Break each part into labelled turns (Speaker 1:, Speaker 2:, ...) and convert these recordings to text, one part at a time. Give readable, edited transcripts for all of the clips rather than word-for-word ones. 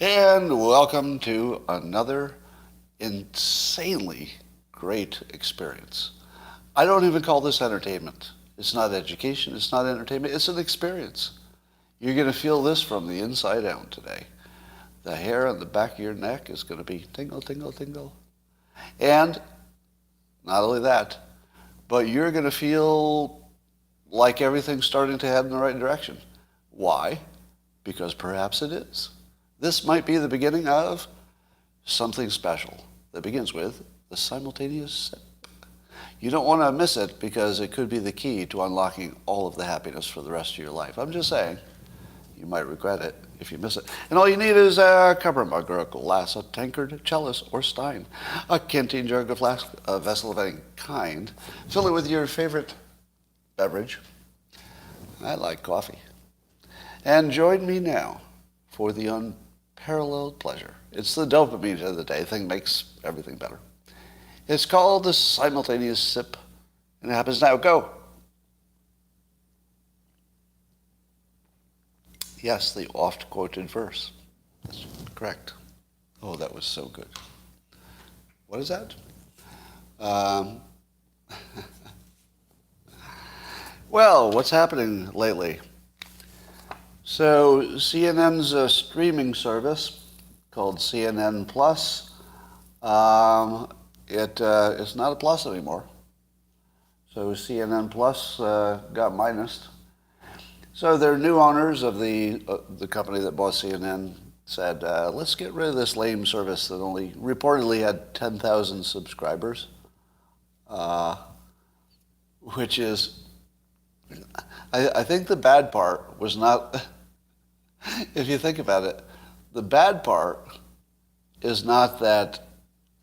Speaker 1: And welcome to another insanely great experience. I don't even call this entertainment. It's not education, it's not entertainment, it's an experience. You're going to feel this from the inside out today. The hair on the back of your neck is going to be tingle, tingle, tingle. And not only that, but you're going to feel like everything's starting to head in the right direction. Why? Because perhaps it is. This might be the beginning of something special that begins with the simultaneous sip. You don't want to miss it because it could be the key to unlocking all of the happiness for the rest of your life. I'm just saying, you might regret it if you miss it. And all you need is a copper mug or a glass, a tankard, chalice, or stein, a canteen jug, a flask, a vessel of any kind. Fill it with your favorite beverage. I like coffee. And join me now for the unparalleled pleasure. It's the dopamine of the day. Thing makes everything better. It's called the simultaneous sip, and it happens now. Go. Yes, the oft-quoted verse. That's correct. Oh, that was so good. What is that? Well, what's happening lately? So CNN's streaming service called CNN Plus, it's not a plus anymore. So CNN Plus got minused. So their new owners of the company that bought CNN said, let's get rid of this lame service that only reportedly had 10,000 subscribers, which is, I think the bad part was not, if you think about it, the bad part is not that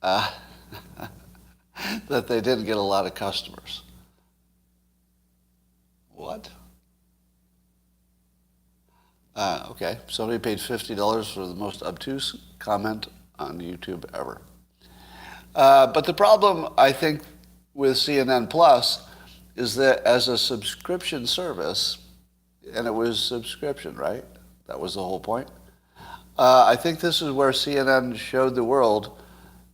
Speaker 1: that they didn't get a lot of customers. What? Okay, somebody paid $50 for the most obtuse comment on YouTube ever. But the problem, I think, with CNN Plus is that as a subscription service, and it was subscription, right? That was the whole point. I think this is where CNN showed the world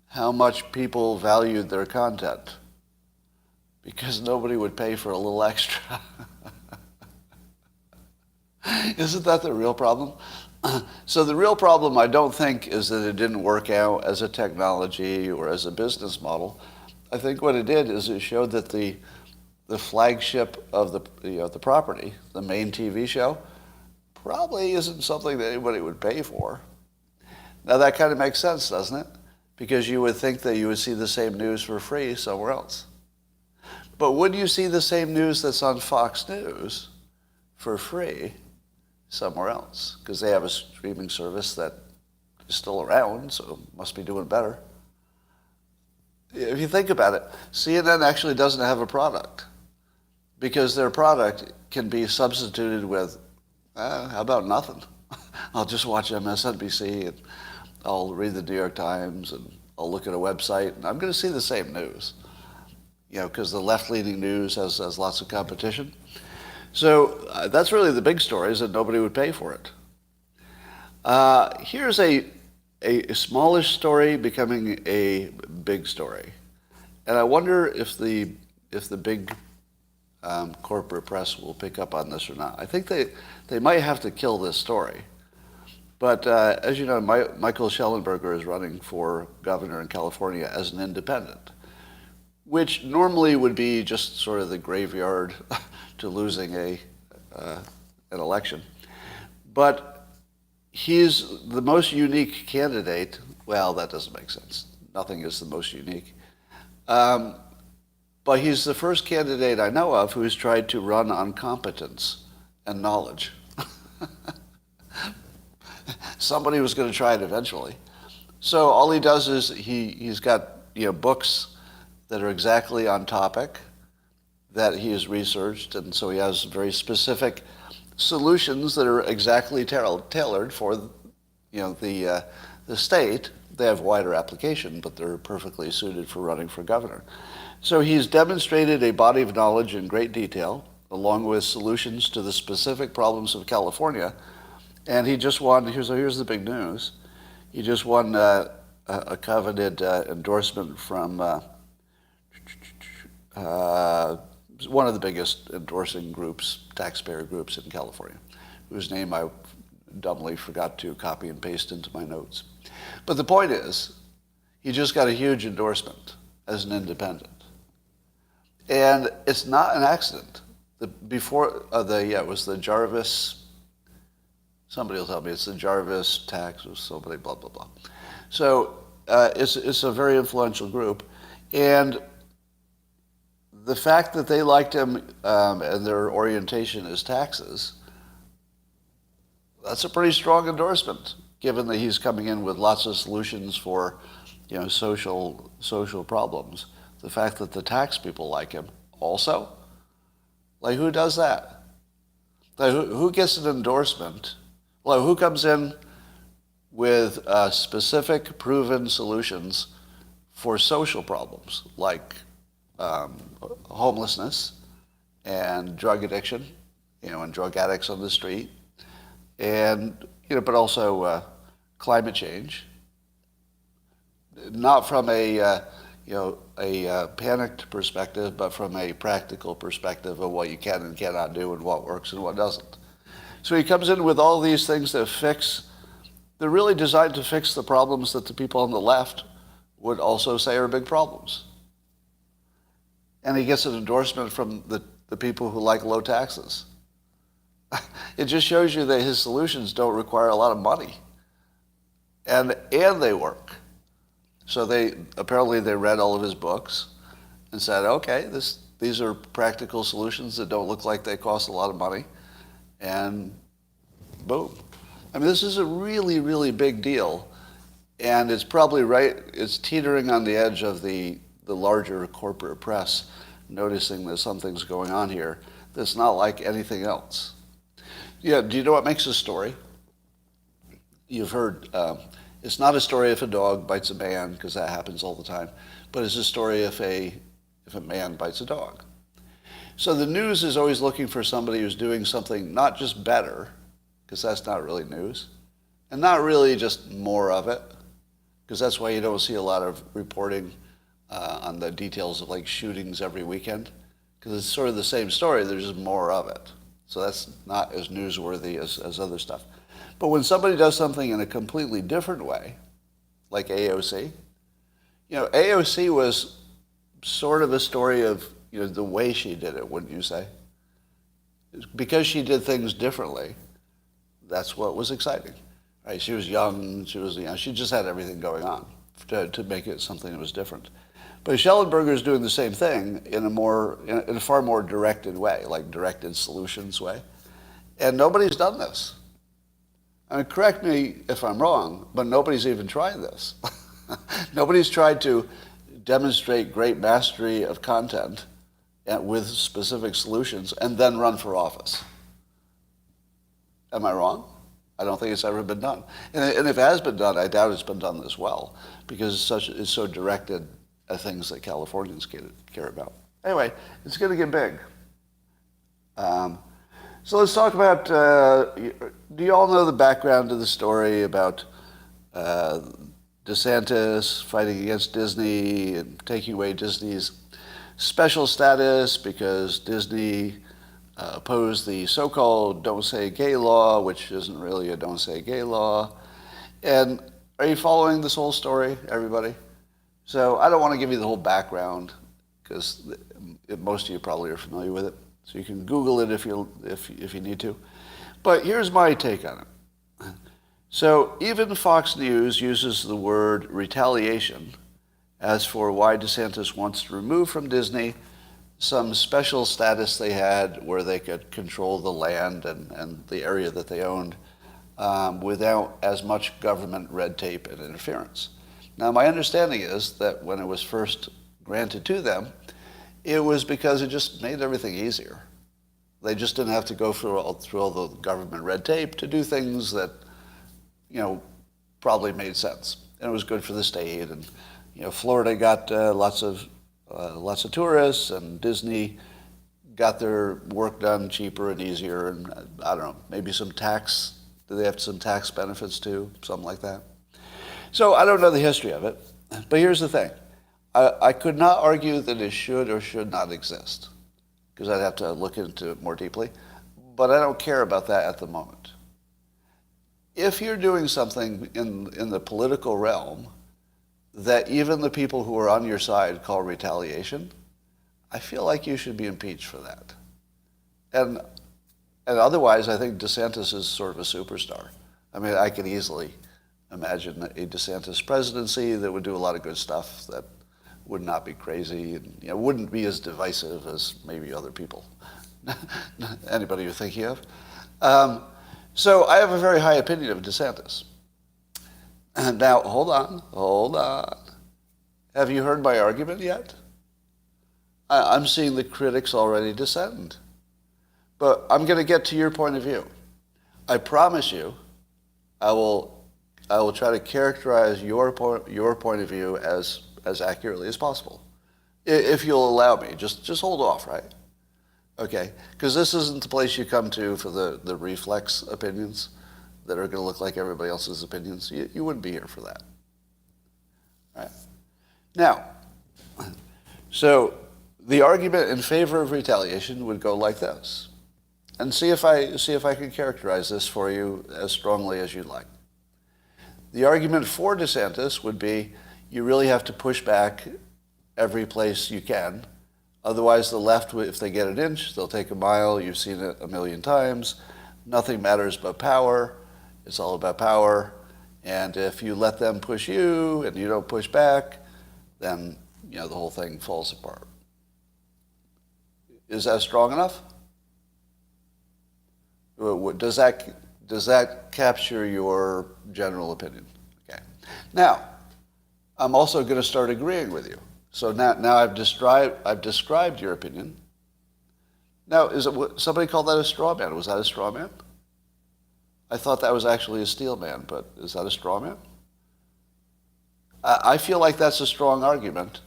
Speaker 1: how much people valued their content, because nobody would pay for a little extra. Isn't that the real problem? So the real problem, I don't think, is that it didn't work out as a technology or as a business model. I think what it did is it showed that the flagship of the property, the main TV show, probably isn't something that anybody would pay for. Now that kind of makes sense, doesn't it? Because you would think that you would see the same news for free somewhere else. But would you see the same news that's on Fox News for free somewhere else? Because they have a streaming service that is still around, so must be doing better. If you think about it, CNN actually doesn't have a product, because their product can be substituted with, how about nothing? I'll just watch MSNBC, and I'll read the New York Times, and I'll look at a website, and I'm going to see the same news. You know, because the left-leaning news has lots of competition. So that's really the big story, is that nobody would pay for it. Here's a smallish story becoming a big story. And I wonder if the big corporate press will pick up on this or not. I think they might have to kill this story. But as you know, Michael Shellenberger is running for governor in California as an independent, which normally would be just sort of the graveyard to losing an election. But he's the most unique candidate. Well, that doesn't make sense. Nothing is the most unique. But he's the first candidate I know of who's tried to run on competence and knowledge. Somebody was going to try it eventually. So all he does is he's got books that are exactly on topic that he has researched, and so he has very specific solutions that are exactly tailored for the state. They have wider application, but they're perfectly suited for running for governor. So he's demonstrated a body of knowledge in great detail, along with solutions to the specific problems of California. And he just won, here's the big news, He just won a coveted endorsement from one of the biggest endorsing groups, taxpayer groups in California, whose name I dumbly forgot to copy and paste into my notes. But the point is, he just got a huge endorsement as an independent. And it's not an accident. It was the Jarvis, somebody will tell me it's the Jarvis tax or somebody, blah, blah, blah. So it's a very influential group. And the fact that they liked him and their orientation is taxes, that's a pretty strong endorsement, given that he's coming in with lots of solutions for, social problems. The fact that the tax people like him also, like who does that? Like who gets an endorsement? Well, who comes in with specific proven solutions for social problems like homelessness and drug addiction, and drug addicts on the street, and but also climate change. Not from a panicked perspective, but from a practical perspective of what you can and cannot do and what works and what doesn't. So he comes in with all these things they're really designed to fix the problems that the people on the left would also say are big problems. And he gets an endorsement from the people who like low taxes. It just shows you that his solutions don't require a lot of money. And they work. So they read all of his books and said, okay, these are practical solutions that don't look like they cost a lot of money. And boom. I mean, this is a really, really big deal. And it's probably it's teetering on the edge of the larger corporate press, noticing that something's going on here that's not like anything else. Yeah, do you know what makes a story? You've heard, it's not a story if a dog bites a man, because that happens all the time, but it's a story if a man bites a dog. So the news is always looking for somebody who's doing something not just better, because that's not really news, and not really just more of it, because that's why you don't see a lot of reporting on the details of like shootings every weekend, because it's sort of the same story, there's just more of it. So that's not as newsworthy as other stuff. But when somebody does something in a completely different way, like AOC, AOC was sort of a story of, the way she did it, wouldn't you say? Because she did things differently, that's what was exciting. Right? She was young, she just had everything going on to make it something that was different. But Shellenberger is doing the same thing in a far more directed way, like directed solutions way. And nobody's done this. I mean, correct me if I'm wrong, but nobody's even tried this. Nobody's tried to demonstrate great mastery of content with specific solutions and then run for office. Am I wrong? I don't think it's ever been done. And if it has been done, I doubt it's been done this well, because it's so directed at things that Californians care about. Anyway, it's going to get big. So let's talk about, do you all know the background to the story about DeSantis fighting against Disney and taking away Disney's special status because Disney opposed the so-called Don't Say Gay law, which isn't really a Don't Say Gay law. And are you following this whole story, everybody? So I don't want to give you the whole background, because most of you probably are familiar with it. So you can Google it if you need to. But here's my take on it. So even Fox News uses the word retaliation as for why DeSantis wants to remove from Disney some special status they had where they could control the land and the area that they owned without as much government red tape and interference. Now, my understanding is that when it was first granted to them, it was because it just made everything easier. They just didn't have to go through all the government red tape to do things that, probably made sense. And it was good for the state. And, Florida got lots of tourists, and Disney got their work done cheaper and easier. And I don't know, maybe some tax. Do they have some tax benefits too? Something like that. So I don't know the history of it, but here's the thing. I could not argue that it should or should not exist, because I'd have to look into it more deeply, but I don't care about that at the moment. If you're doing something in the political realm that even the people who are on your side call retaliation, I feel like you should be impeached for that. And otherwise, I think DeSantis is sort of a superstar. I mean, I could easily imagine a DeSantis presidency that would do a lot of good stuff that would not be crazy and wouldn't be as divisive as maybe other people. Anybody you're thinking of? So I have a very high opinion of DeSantis. And now, hold on. Have you heard my argument yet? I'm seeing the critics already descend. But I'm going to get to your point of view. I promise you, I will try to characterize your point of view as accurately as possible. If you'll allow me, just hold off, right? Okay, because this isn't the place you come to for the reflex opinions that are going to look like everybody else's opinions. You wouldn't be here for that. Right? Now, so the argument in favor of retaliation would go like this. And see if I can characterize this for you as strongly as you'd like. The argument for DeSantis would be you really have to push back every place you can. Otherwise, the left, if they get an inch, they'll take a mile. You've seen it a million times. Nothing matters but power. It's all about power. And if you let them push you and you don't push back, then the whole thing falls apart. Is that strong enough? Does that capture your general opinion? Okay. Now, I'm also going to start agreeing with you. So now I've described your opinion. Now, somebody called that a straw man? Was that a straw man? I thought that was actually a steel man, but is that a straw man? I feel like that's a strong argument,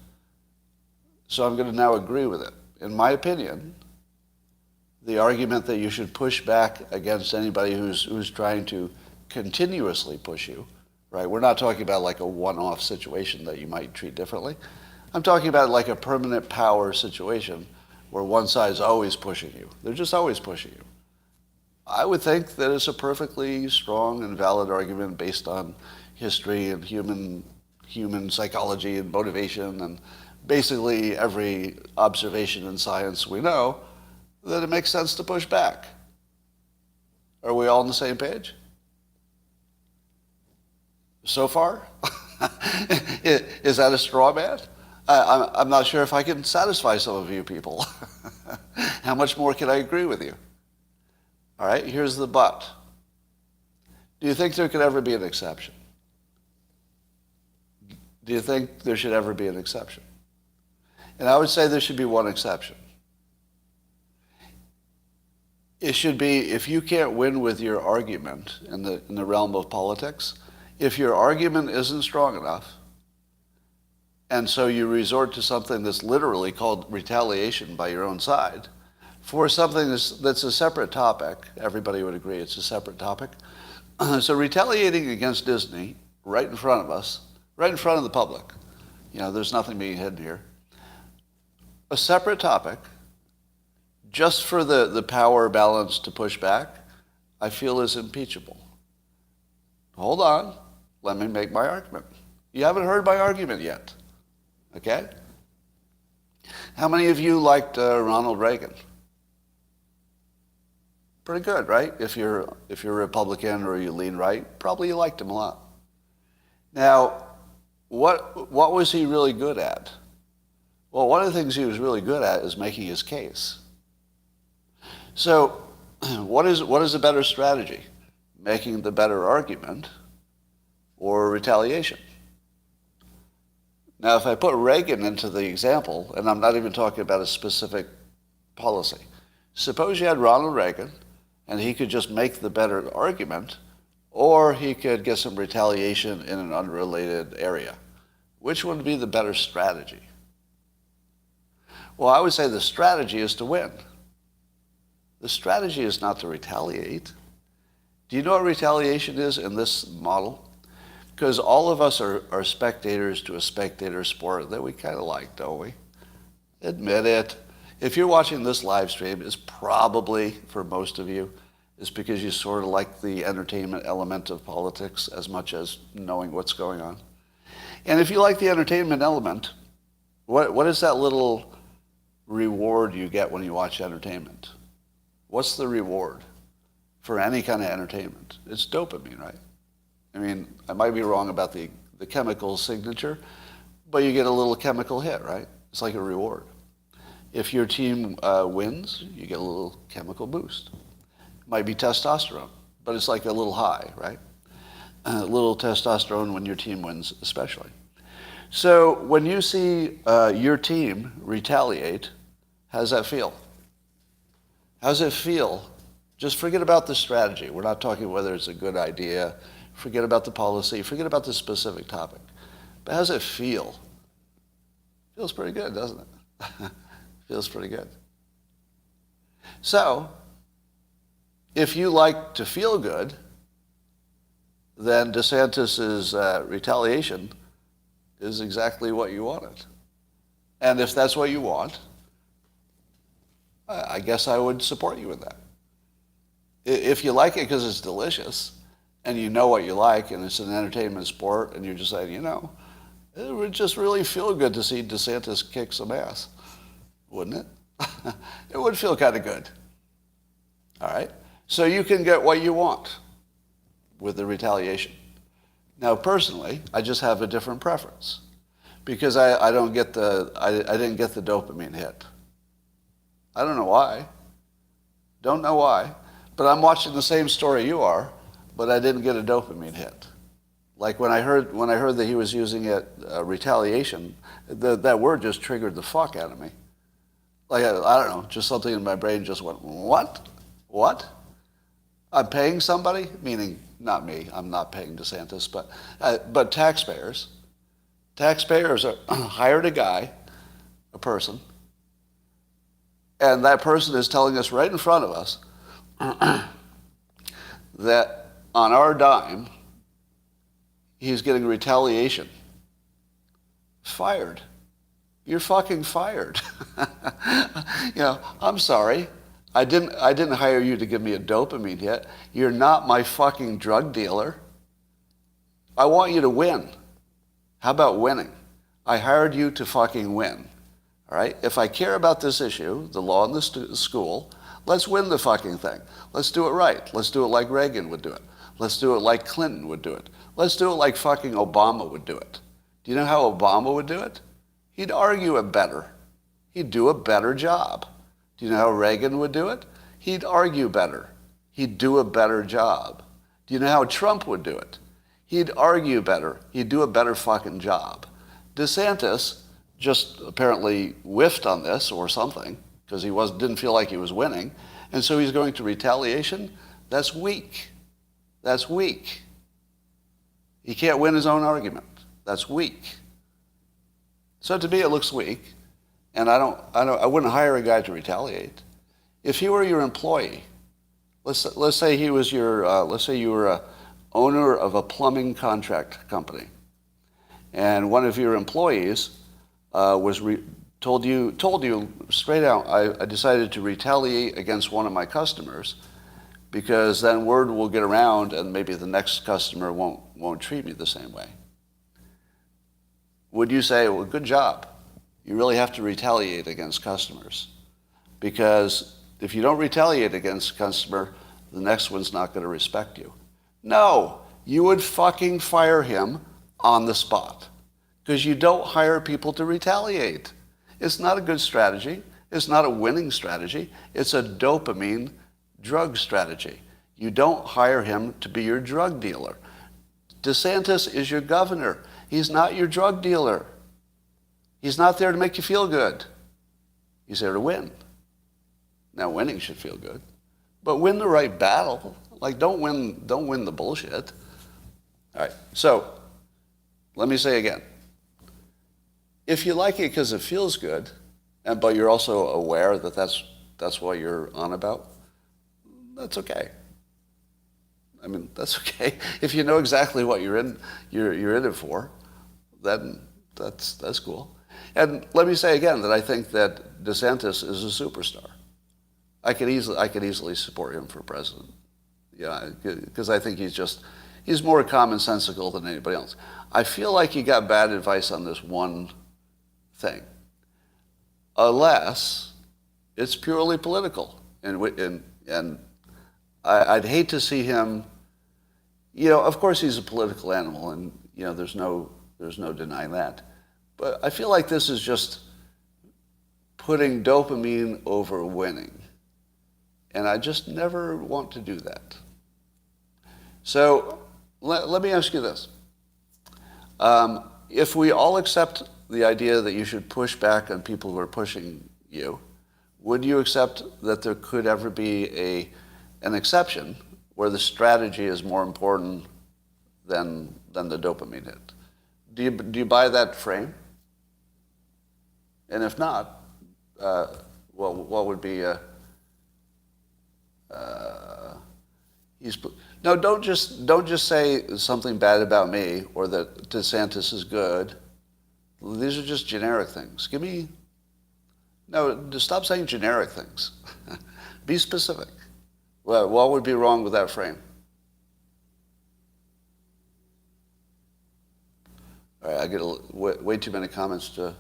Speaker 1: so I'm going to now agree with it. In my opinion, the argument that you should push back against anybody who's trying to continuously push you, right? We're not talking about like a one-off situation that you might treat differently. I'm talking about like a permanent power situation where one side's always pushing you. They're just always pushing you. I would think that it's a perfectly strong and valid argument based on history and human psychology and motivation and basically every observation in science we know, that it makes sense to push back. Are we all on the same page? So far? Is that a straw man? I'm not sure if I can satisfy some of you people. How much more can I agree with you? All right, here's the but. Do you think there could ever be an exception? Do you think there should ever be an exception? And I would say there should be one exception. It should be if you can't win with your argument in the realm of politics, if your argument isn't strong enough, and so you resort to something that's literally called retaliation by your own side, for something that's a separate topic, everybody would agree it's a separate topic. So retaliating against Disney right in front of us, right in front of the public, there's nothing being hidden here. A separate topic, just for the power balance to push back, I feel is impeachable. Hold on, let me make my argument. You haven't heard my argument yet, okay? How many of you liked Ronald Reagan? Pretty good, right? If you're a Republican or you lean right, probably you liked him a lot. Now, what was he really good at? Well, one of the things he was really good at is making his case. So, what is a better strategy? Making the better argument or retaliation? Now, if I put Reagan into the example, and I'm not even talking about a specific policy, suppose you had Ronald Reagan, and he could just make the better argument, or he could get some retaliation in an unrelated area. Which would be the better strategy? Well, I would say the strategy is to win. The strategy is not to retaliate. Do you know what retaliation is in this model? Because all of us are spectators to a spectator sport that we kind of like, don't we? Admit it. If you're watching this live stream, it's probably, for most of you, is because you sort of like the entertainment element of politics as much as knowing what's going on. And if you like the entertainment element, what is that little reward you get when you watch entertainment? What's the reward for any kind of entertainment? It's dopamine, right? I mean, I might be wrong about the chemical signature, but you get a little chemical hit, right? It's like a reward. If your team wins, you get a little chemical boost. It might be testosterone, but it's like a little high, right? A little testosterone when your team wins, especially. So when you see your team retaliate, how does that feel? How does it feel? Just forget about the strategy. We're not talking whether it's a good idea. Forget about the policy. Forget about the specific topic. But how does it feel? Feels pretty good, doesn't it? Feels pretty good. So, if you like to feel good, then DeSantis's retaliation is exactly what you wanted. And if that's what you want, I guess I would support you in that. If you like it because it's delicious, and you know what you like, and it's an entertainment sport, and you're just saying, you know, it would just really feel good to see DeSantis kick some ass, wouldn't it? It would feel kind of good. All right? So you can get what you want with the retaliation. Now, personally, I just have a different preference because I didn't get the dopamine hit. I don't know why. Don't know why. But I'm watching the same story you are, but I didn't get a dopamine hit. Like when I heard that he was using it, retaliation, that word just triggered the fuck out of me. Like, I don't know, just something in my brain just went, what? What? I'm paying somebody? Meaning, not me, I'm not paying DeSantis, but taxpayers. Taxpayers hired a guy, a person, and that person is telling us right in front of us that on our dime, he's getting retaliation. Fired. You're fucking fired. You know, I'm sorry. I didn't hire you to give me a dopamine hit. You're not my fucking drug dealer. I want you to win. How about winning? I hired you to fucking win. All right? If I care about this issue, the law in the school, let's win the fucking thing. Let's do it right. Let's do it like Reagan would do it. Let's do it like Clinton would do it. Let's do it like fucking Obama would do it. Do you know how Obama would do it? He'd argue it better. He'd do a better job. Do you know how Reagan would do it? He'd argue better. He'd do a better job. Do you know how Trump would do it? He'd argue better. He'd do a better fucking job. DeSantis just apparently whiffed on this or something because he didn't feel like he was winning, and so he's going to retaliation. That's weak. That's weak. He can't win his own argument. That's weak. So to me, it looks weak, and I wouldn't hire a guy to retaliate. If he were your employee, let's say he was let's say you were a owner of a plumbing contract company, and one of your employees told you straight out, I decided to retaliate against one of my customers because then word will get around and maybe the next customer won't treat me the same way. Would you say, well, good job. You really have to retaliate against customers because if you don't retaliate against a customer, the next one's not going to respect you. No, you would fucking fire him on the spot because you don't hire people to retaliate. It's not a good strategy. It's not a winning strategy. It's a dopamine drug strategy. You don't hire him to be your drug dealer. DeSantis is your governor. He's not your drug dealer. He's not there to make you feel good. He's there to win. Now, winning should feel good, but win the right battle. Like, don't win the bullshit. All right. So, let me say again. If you like it because it feels good, but you're also aware that that's what you're on about, that's okay. I mean, that's okay. If you know exactly what you're in it for, then that's cool. And let me say again that I think that DeSantis is a superstar. I could easily support him for president. Yeah, because I think he's more commonsensical than anybody else. I feel like he got bad advice on this one thing, unless it's purely political, and I'd hate to see him. Of course he's a political animal, and there's no denying that. But I feel like this is just putting dopamine over winning, and I just never want to do that. So let me ask you this. If we all accept the idea that you should push back on people who are pushing you, would you accept that there could ever be an exception where the strategy is more important than the dopamine hit? Do you buy that frame? And if not, what would be no, don't just say something bad about me or that DeSantis is good. These are just generic things. Just stop saying generic things. Be specific. Well, what would be wrong with that frame? All right, I get way too many comments to...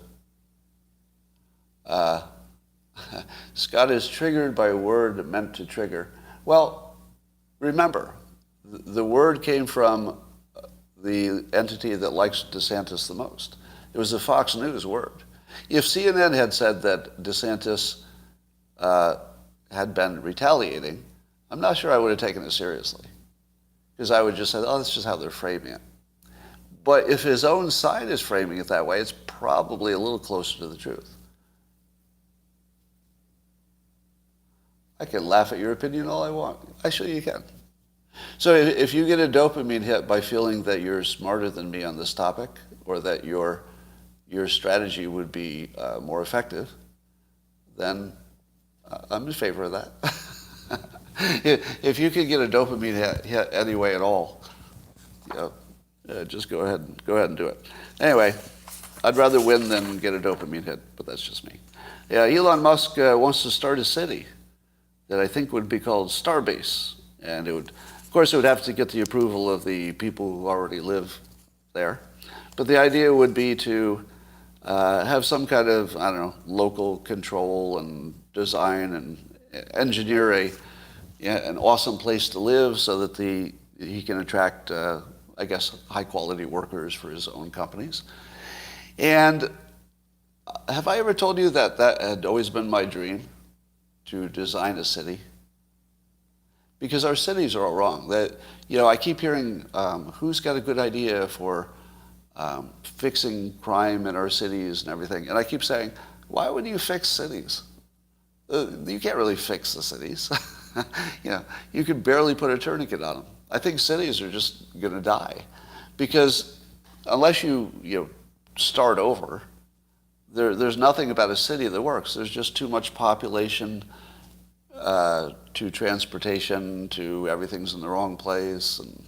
Speaker 1: Scott is triggered by a word meant to trigger. Well, remember, the word came from the entity that likes DeSantis the most. It was the Fox News word. If CNN had said that DeSantis had been retaliating, I'm not sure I would have taken it seriously, because I would just say, oh, that's just how they're framing it. But if his own side is framing it that way, it's probably a little closer to the truth. I can laugh at your opinion all I want. Actually, you can. So if you get a dopamine hit by feeling that you're smarter than me on this topic, or that your strategy would be more effective, then I'm in favor of that. If you could get a dopamine hit any way at all, just go ahead and do it. Anyway, I'd rather win than get a dopamine hit, but that's just me. Yeah, Elon Musk wants to start a city that I think would be called Starbase, and it would have to get the approval of the people who already live there. But the idea would be to have some kind of, local control and design and engineer an awesome place to live so that he can attract, high quality workers for his own companies. And have I ever told you that had always been my dream, to design a city? Because our cities are all wrong. I keep hearing who's got a good idea for fixing crime in our cities and everything. And I keep saying, why would you fix cities? You can't really fix the cities. You could barely put a tourniquet on them. I think cities are just going to die, because unless you start over, there's nothing about a city that works. There's just too much population, to transportation, to everything's in the wrong place, and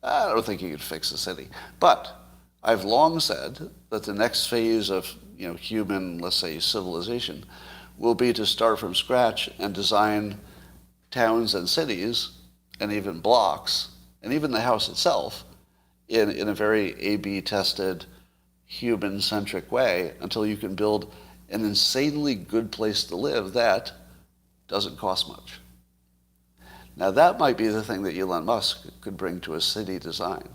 Speaker 1: I don't think you could fix a city. But I've long said that the next phase of human, let's say, civilization, will be to start from scratch and design towns and cities and even blocks and even the house itself in a very A/B tested, human-centric way until you can build an insanely good place to live that doesn't cost much. Now that might be the thing that Elon Musk could bring to a city design.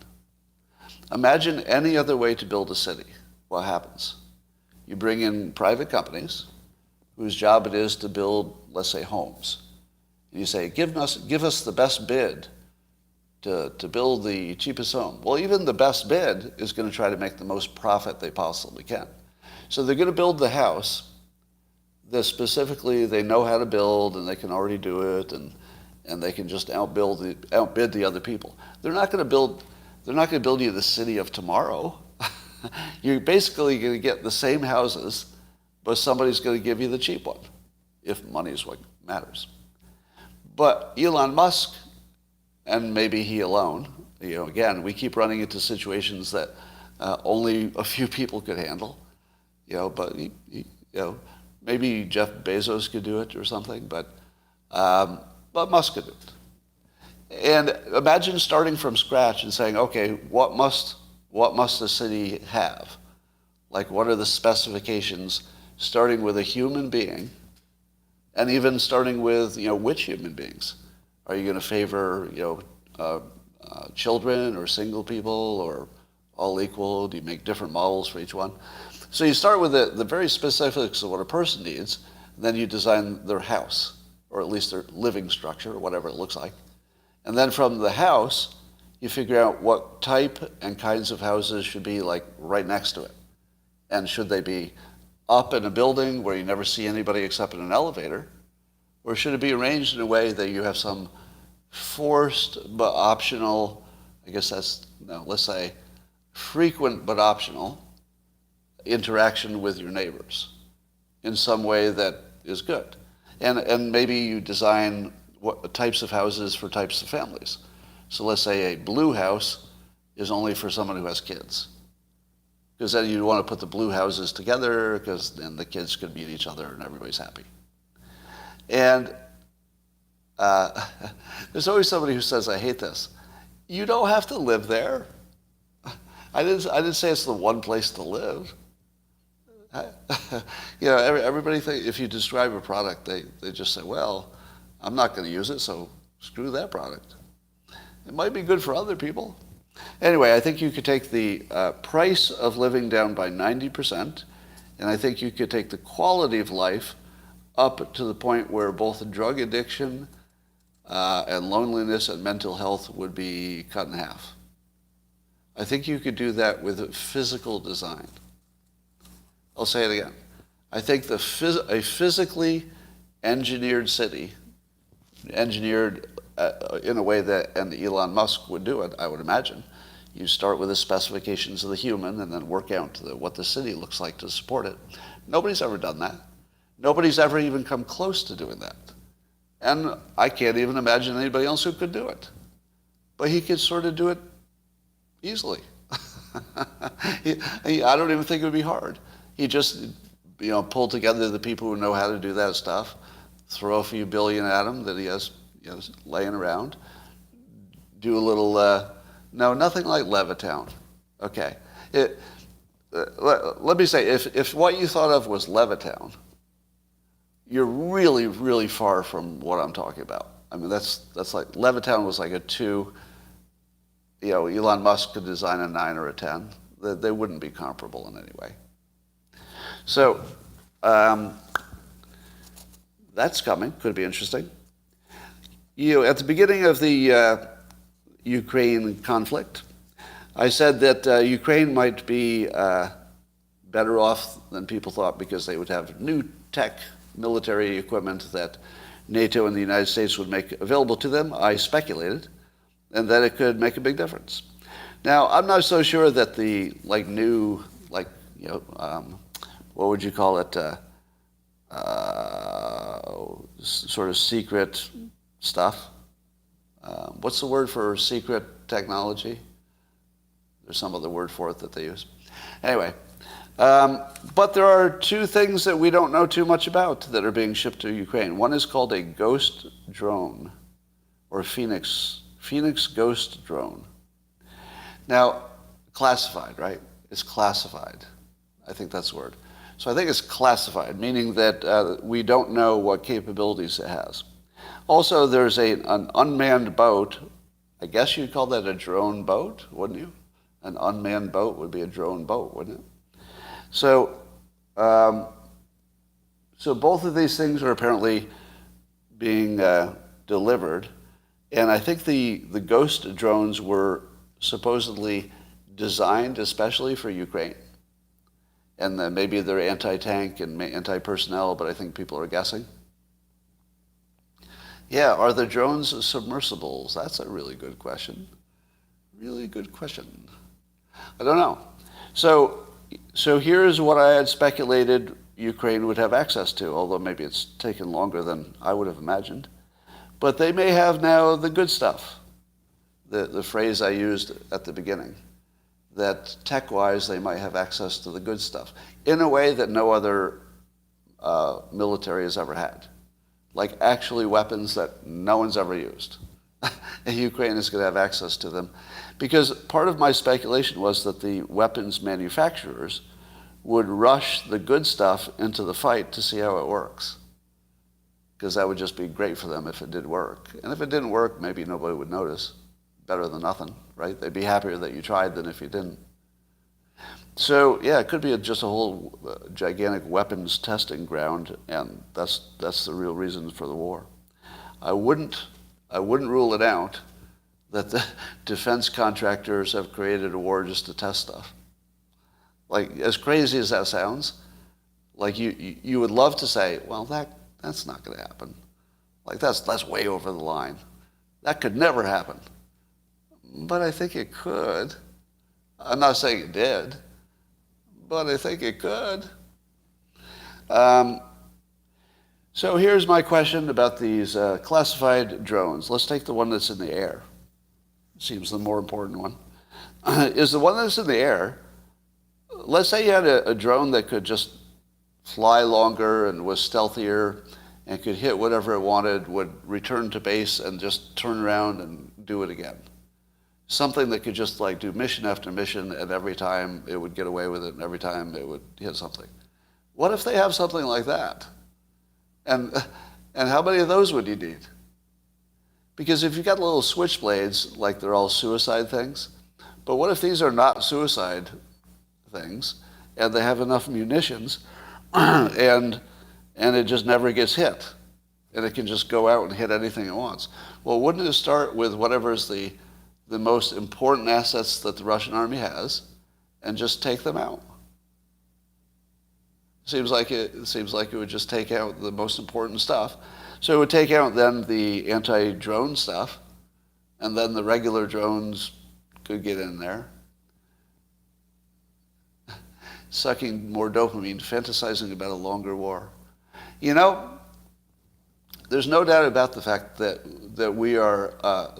Speaker 1: Imagine any other way to build a city. What happens? You bring in private companies whose job it is to build, let's say, homes. And you say, give us the best bid to build the cheapest home. Well, even the best bid is going to try to make the most profit they possibly can. So they're going to build the house that specifically they know how to build, and they can already do it, and they can just outbid the other people. They're not going to build you the city of tomorrow. You're basically going to get the same houses, but somebody's going to give you the cheap one, if money is what matters. But Elon Musk and maybe he alone. Again, we keep running into situations that only a few people could handle. But maybe Jeff Bezos could do it or something, but Musk could do it. And imagine starting from scratch and saying, okay, what must the city have? Like, what are the specifications, starting with a human being, and even starting with, which human beings? Are you going to favor, children or single people or all equal? Do you make different models for each one? So you start with the very specifics of what a person needs, and then you design their house, or at least their living structure, or whatever it looks like. And then from the house, you figure out what type and kinds of houses should be like right next to it. And should they be up in a building where you never see anybody except in an elevator? Or should it be arranged in a way that you have some forced but optional, I guess let's say frequent but optional interaction with your neighbors in some way that is good? And maybe you design what types of houses for types of families. So let's say a blue house is only for someone who has kids, because then you want to put the blue houses together, because then the kids could meet each other and everybody's happy. And there's always somebody who says, I hate this. You don't have to live there. I didn't say it's the one place to live. Everybody thinks if you describe a product, they just say, well, I'm not going to use it, so screw that product. It might be good for other people. Anyway, I think you could take the price of living down by 90%, and I think you could take the quality of life up to the point where both drug addiction and loneliness and mental health would be cut in half. I think you could do that with physical design. I'll say it again. I think a physically engineered city, engineered in a way that, and Elon Musk would do it, I would imagine. You start with the specifications of the human and then work out what the city looks like to support it. Nobody's ever done that. Nobody's ever even come close to doing that. And I can't even imagine anybody else who could do it. But he could sort of do it easily. I don't even think it would be hard. He just, pull together the people who know how to do that stuff, throw a few billion at him that he has laying around, do a little, no, nothing like Levittown. Okay. Let me say, if what you thought of was Levittown, you're really, really far from what I'm talking about. I mean, that's like, Levittown was like a 2, Elon Musk could design a 9 or a 10. They wouldn't be comparable in any way. So, that's coming, could be interesting. At the beginning of the Ukraine conflict, I said that Ukraine might be better off than people thought because they would have new tech, military equipment that NATO and the United States would make available to them. I speculated, and that it could make a big difference. Now, I'm not so sure that the new, what would you call it, sort of secret stuff. What's the word for secret technology? There's some other word for it that they use. Anyway, but there are 2 things that we don't know too much about that are being shipped to Ukraine. One is called a ghost drone, or Phoenix ghost drone. Now, classified, right? It's classified. I think that's the word. So I think it's classified, meaning that we don't know what capabilities it has. Also, there's an unmanned boat. I guess you'd call that a drone boat, wouldn't you? An unmanned boat would be a drone boat, wouldn't it? So, so both of these things are apparently being delivered. And I think the ghost drones were supposedly designed especially for Ukraine. And then maybe they're anti-tank and anti-personnel, but I think people are guessing. Yeah, are the drones submersibles? That's a really good question. Really good question. I don't know. So here's what I had speculated Ukraine would have access to, although maybe it's taken longer than I would have imagined. But they may have now the good stuff. the phrase I used at the beginning, that tech-wise they might have access to the good stuff in a way that no other military has ever had. Like actually weapons that no one's ever used. And Ukraine is going to have access to them. Because part of my speculation was that the weapons manufacturers would rush the good stuff into the fight to see how it works. Because that would just be great for them if it did work. And if it didn't work, maybe nobody would notice. Better than nothing, right? They'd be happier that you tried than if you didn't. So, yeah, it could be just a whole gigantic weapons testing ground, and that's the real reason for the war. I wouldn't rule it out that the defense contractors have created a war just to test stuff. Like, as crazy as that sounds, like you would love to say, well, that's not going to happen. Like, that's way over the line. That could never happen. But I think it could. I'm not saying it did, but I think it could. So here's my question about these classified drones. Let's take the one that's in the air. Seems the more important one. Is the one that's in the air, let's say you had a drone that could just fly longer and was stealthier and could hit whatever it wanted, would return to base and just turn around and do it again. Something that could just like do mission after mission, and every time it would get away with it, and every time it would hit something. What if they have something like that? And how many of those would you need? Because if you've got little switchblades, like they're all suicide things, but what if these are not suicide things, and they have enough munitions, and it just never gets hit, and it can just go out and hit anything it wants? Well, wouldn't it start with whatever's the most important assets that the Russian army has, and just take them out? Seems like it would just take out the most important stuff. So it would take out then the anti-drone stuff, and then the regular drones could get in there, sucking more dopamine, fantasizing about a longer war. You know, there's no doubt about the fact that we are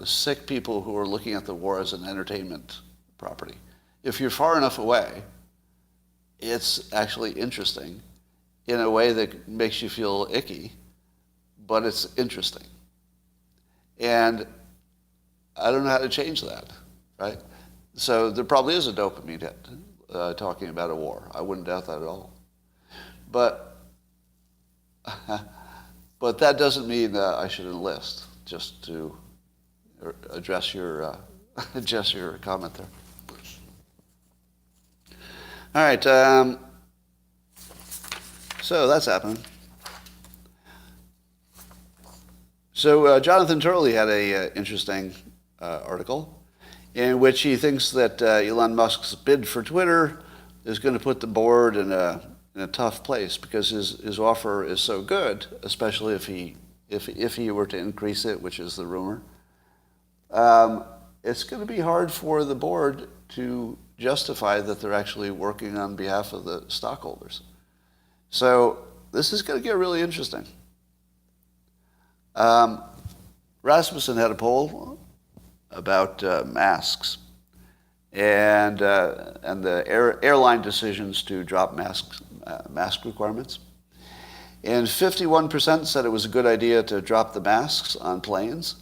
Speaker 1: sick people who are looking at the war as an entertainment property. If you're far enough away, it's actually interesting in a way that makes you feel icky, but it's interesting. And I don't know how to change that, right? So there probably is a dopamine hit talking about a war. I wouldn't doubt that at all. But that doesn't mean I should enlist, just to address your comment there. All right, so that's happening. So Jonathan Turley had an interesting article in which he thinks that Elon Musk's bid for Twitter is going to put the board in a tough place because his offer is so good, especially if he were to increase it, which is the rumor. It's going to be hard for the board to justify that they're actually working on behalf of the stockholders. So this is going to get really interesting. Rasmussen had a poll about masks and the airline decisions to drop mask requirements. And 51% said it was a good idea to drop the masks on planes,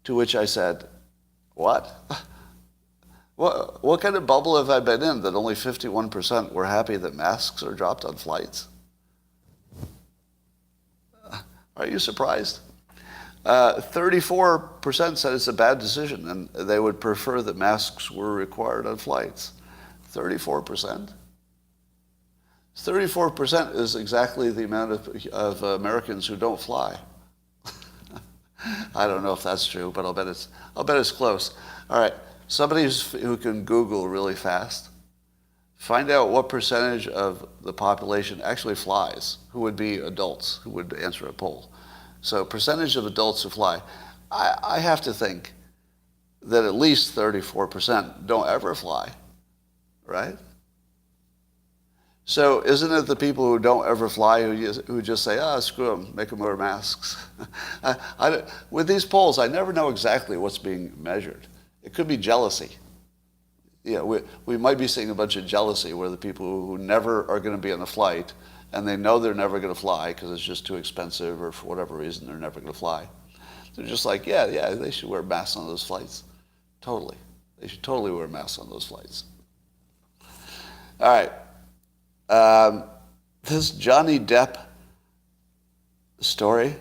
Speaker 1: to which I said, what? What kind of bubble have I been in that only 51% were happy that masks are dropped on flights? Are you surprised? 34% said it's a bad decision and they would prefer that masks were required on flights. 34%? 34% is exactly the amount of Americans who don't fly. I don't know if that's true, but I'll bet it's close. All right, somebody who can Google really fast, find out what percentage of the population actually flies, who would be adults, who would answer a poll. So percentage of adults who fly. I have to think that at least 34% don't ever fly, right? So isn't it the people who don't ever fly who just say, screw them, make them wear masks? With these polls, I never know exactly what's being measured. It could be jealousy. We might be seeing a bunch of jealousy where the people who never are going to be on a flight and they know they're never going to fly because it's just too expensive or for whatever reason they're never going to fly. They're just like, yeah, they should wear masks on those flights. Totally. They should totally wear masks on those flights. All right. This Johnny Depp story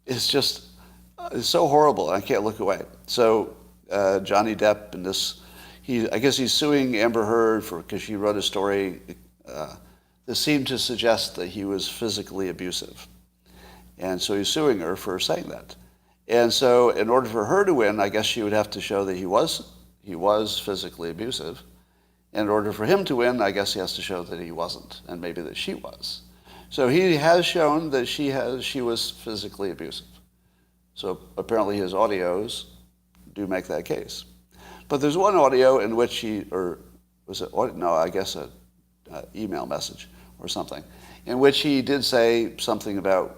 Speaker 1: is just it's so horrible. I can't look away. So Johnny Depp and this, I guess he's suing Amber Heard because she wrote a story that seemed to suggest that he was physically abusive. And so he's suing her for saying that. And so in order for her to win, I guess she would have to show that he was physically abusive. And in order for him to win, I guess he has to show that he wasn't, and maybe that she was. So he has shown that she was physically abusive. So apparently his audios do make that case. But there's one audio in which an email message or something, in which he did say something about,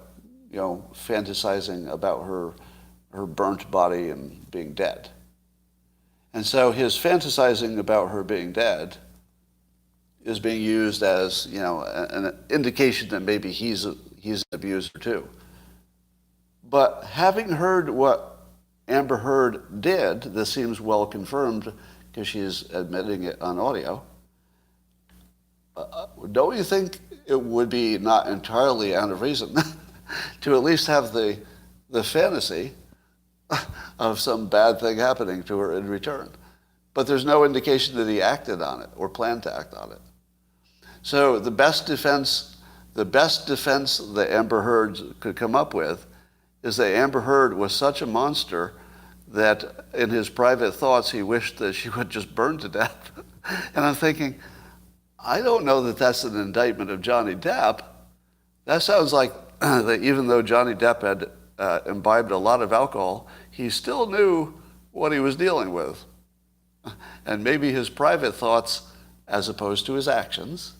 Speaker 1: fantasizing about her burnt body and being dead. And so his fantasizing about her being dead is being used as, an indication that maybe he's an abuser too. But having heard what Amber Heard did, this seems well confirmed because she's admitting it on audio. Don't you think it would be not entirely out of reason to at least have the fantasy of some bad thing happening to her in return? But there's no indication that he acted on it or planned to act on it. So the best defense that Amber Heard could come up with is that Amber Heard was such a monster that in his private thoughts he wished that she would just burn to death. And I'm thinking, I don't know that that's an indictment of Johnny Depp. That sounds like that even though Johnny Depp had imbibed a lot of alcohol, he still knew what he was dealing with. And maybe his private thoughts, as opposed to his actions,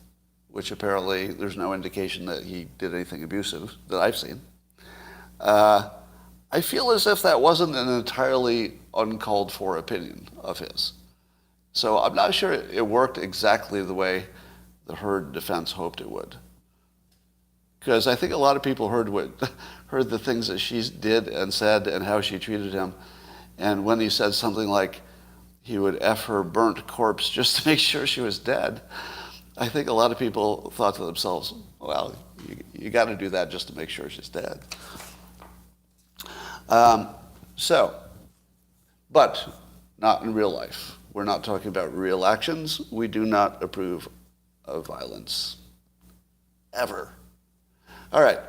Speaker 1: which apparently there's no indication that he did anything abusive that I've seen, I feel as if that wasn't an entirely uncalled for opinion of his. So I'm not sure it worked exactly the way the Heard defense hoped it would. Because I think a lot of people heard the things that she did and said and how she treated him. And when he said something like he would F her burnt corpse just to make sure she was dead, I think a lot of people thought to themselves, well, you got to do that just to make sure she's dead. But not in real life. We're not talking about real actions. We do not approve of violence. Ever. All right.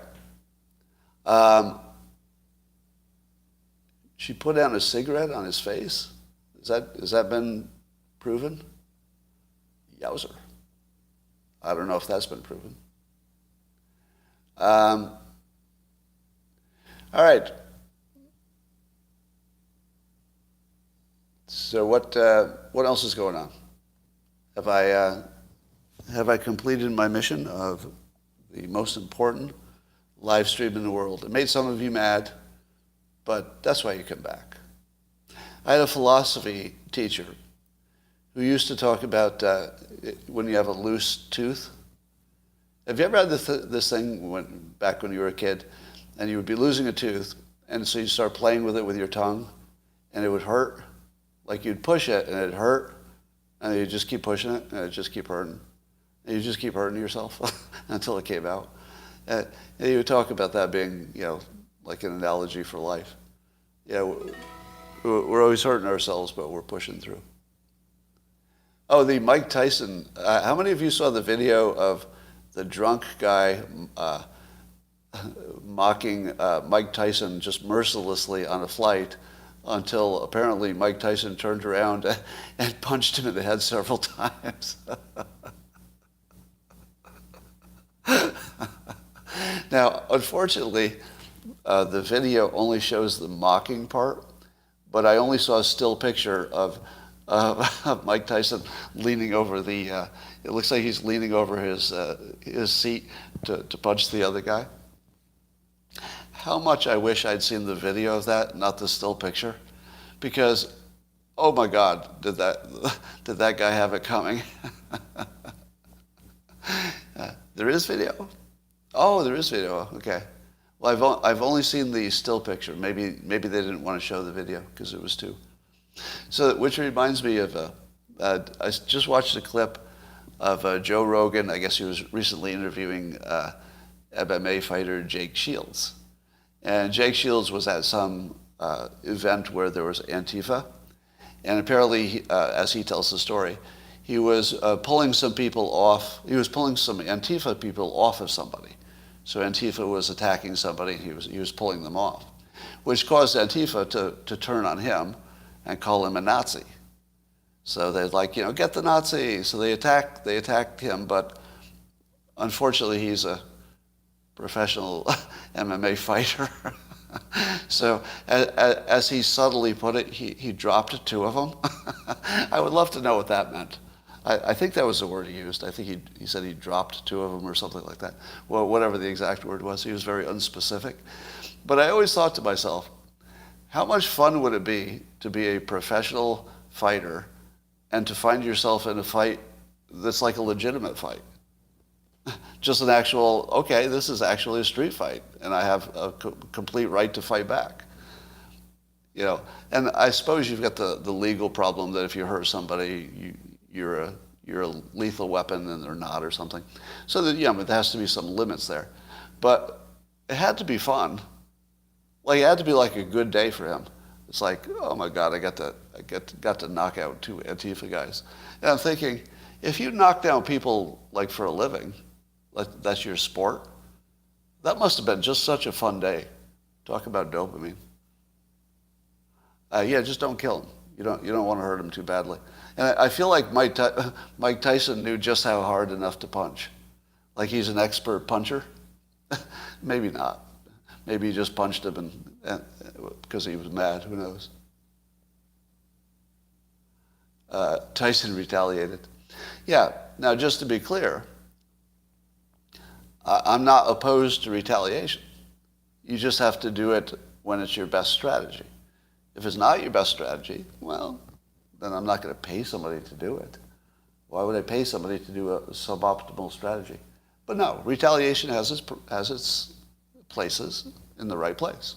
Speaker 1: She put down a cigarette on his face. Has that been proven? Yowzer. I don't know if that's been proven. All right. So what else is going on? Have I completed my mission of the most important live stream in the world? It made some of you mad, but that's why you come back. I had a philosophy teacher who used to talk about when you have a loose tooth. Have you ever had this thing back when you were a kid, and you would be losing a tooth, and so you start playing with it with your tongue, and it would hurt? Like you'd push it, and it'd hurt, and you just keep pushing it, and it'd just keep hurting. And you just keep hurting yourself until it came out. And you would talk about that being, like an analogy for life. We're always hurting ourselves, but we're pushing through. Oh, the Mike Tyson. How many of you saw the video of the drunk guy mocking Mike Tyson just mercilessly on a flight until apparently Mike Tyson turned around and punched him in the head several times? Now, unfortunately, the video only shows the mocking part, but I only saw a still picture of Mike Tyson leaning over it looks like he's leaning over his seat to punch the other guy. How much I wish I'd seen the video of that, not the still picture, because Oh my God, did that guy have it coming? There is video? Oh, there is video. Okay. Well, I've only seen the still picture. Maybe they didn't want to show the video because it was too. So, which reminds me of I just watched a clip of Joe Rogan. I guess he was recently interviewing MMA fighter Jake Shields, and Jake Shields was at some event where there was Antifa, and apparently, as he tells the story, he was pulling some people off. He was pulling some Antifa people off of somebody. So Antifa was attacking somebody, and he was pulling them off, which caused Antifa to turn on him and call him a Nazi. So they're like, get the Nazi. So they attacked him, but unfortunately he's a professional MMA fighter. So as he subtly put it, he dropped two of them. I would love to know what that meant. I think that was the word he used. I think he said he dropped two of them or something like that. Well, whatever the exact word was, he was very unspecific. But I always thought to myself, how much fun would it be to be a professional fighter and to find yourself in a fight that's like a legitimate fight? Just an actual, okay, this is actually a street fight, and I have a complete right to fight back. And I suppose you've got the legal problem that if you hurt somebody, you're a lethal weapon and they're not or something. So that, but there has to be some limits there. But it had to be fun. Like, it had to be like a good day for him. It's like, oh my God, I got to knock out two Antifa guys. And I'm thinking, if you knock down people like for a living, like that's your sport, that must have been just such a fun day. Talk about dopamine. Just don't kill him. You don't want to hurt him too badly. And I feel like Mike Tyson knew just how hard enough to punch. Like he's an expert puncher. Maybe not. Maybe he just punched him and because he was mad. Who knows? Tyson retaliated. Yeah. Now, just to be clear, I'm not opposed to retaliation. You just have to do it when it's your best strategy. If it's not your best strategy, well, then I'm not going to pay somebody to do it. Why would I pay somebody to do a suboptimal strategy? But no, retaliation has its places in the right place.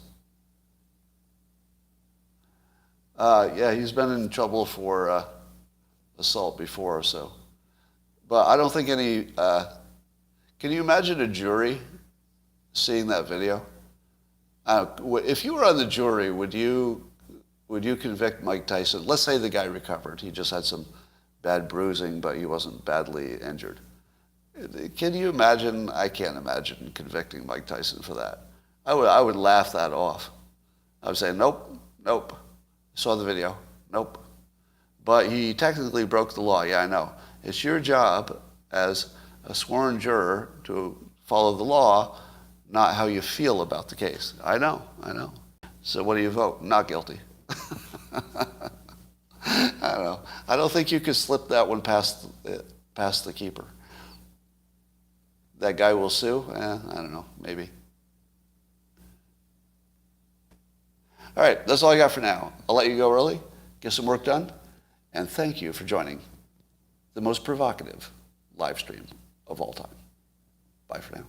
Speaker 1: He's been in trouble for assault before, so. But I don't think any. Can you imagine a jury seeing that video? If you were on the jury, would you convict Mike Tyson? Let's say the guy recovered. He just had some bad bruising, but he wasn't badly injured. Can you imagine? I can't imagine convicting Mike Tyson for that. I would laugh that off. I would say, nope. Saw the video. Nope. But he technically broke the law. Yeah, I know. It's your job as a sworn juror to follow the law, not how you feel about the case. I know. So what do you vote? Not guilty. I don't know. I don't think you could slip that one past the keeper. That guy will sue? I don't know. Maybe. All right, that's all I got for now. I'll let you go early, get some work done, and thank you for joining the most provocative live stream of all time. Bye for now.